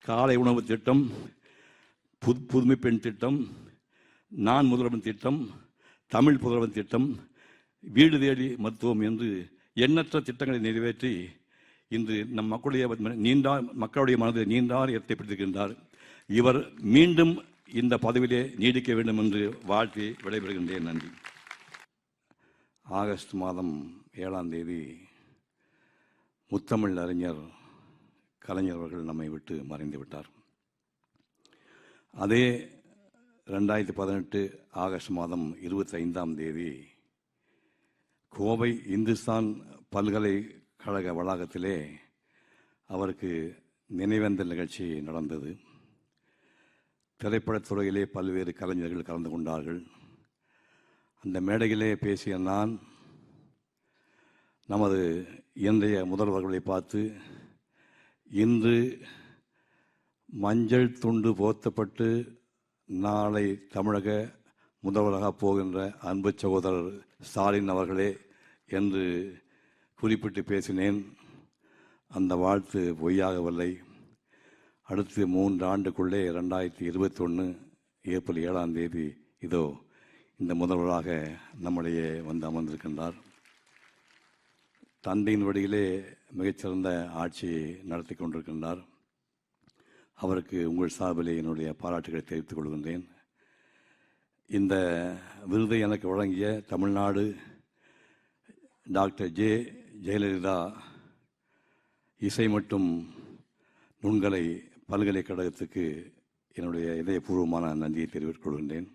காலை உணவு திட்டம், புதுமை பெண் திட்டம், நான் முதல்வன் திட்டம், தமிழ் புதல்வன் திட்டம், வீடு தேடி மருத்துவம் என்று எண்ணற்ற திட்டங்களை நிறைவேற்றி இன்று நம் மக்களுடைய மனதில் நீண்டார் ஏற்படுத்தியிருக்கின்றார். இவர் மீண்டும் இந்த பதவியிலே நீடிக்க வேண்டும் என்று வாழ்த்தி விடைபெறுகின்றேன். நன்றி. ஆகஸ்ட் மாதம் 7ஆம் தேதி முத்தமிழ் அறிஞர் கலைஞர் அவர்கள் நம்மை விட்டு மறைந்து விட்டார். அதே 2018 ஆகஸ்ட் மாதம் 25ஆம் தேதி கோவை இந்துஸ்தான் பல்கலைக்கழக வளாகத்திலே அவருக்கு நினைவேந்தல் நிகழ்ச்சி நடந்தது. திரைப்படத்துறையிலே பல்வேறு கலைஞர்கள் கலந்து கொண்டார்கள். அந்த மேடையிலே பேசிய நான் நமது இன்றைய முதல்வர்களை பார்த்து, இன்று மஞ்சள் துண்டு போர்த்தப்பட்டு நாளை தமிழக முதல்வராக போகின்ற அன்பு சகோதரர் ஸ்டாலின் அவர்களே என்று குறிப்பிட்டு பேசினேன். அந்த வாழ்த்து பொய்யாகவில்லை. அடுத்து 3 ஆண்டுக்குள்ளே 2021 ஏப்ரல் 7ஆம் தேதி இதோ இந்த முதல்வராக நம்முடைய வந்து அமர்ந்திருக்கின்றார். தந்தையின் வழியிலே மிகச்சிறந்த ஆட்சியை நடத்தி கொண்டிருக்கின்றார். அவருக்கு உங்கள் சார்பிலே என்னுடைய பாராட்டுகளை தெரிவித்துக் கொள்கின்றேன். இந்த விருதை எனக்கு வழங்கிய தமிழ்நாடு டாக்டர் ஜெயலலிதா இசை மற்றும் நுண்கலை பல்கலைக்கழகத்துக்கு என்னுடைய இதயபூர்வமான நன்றியை தெரிவித்துக் கொள்கின்றேன்.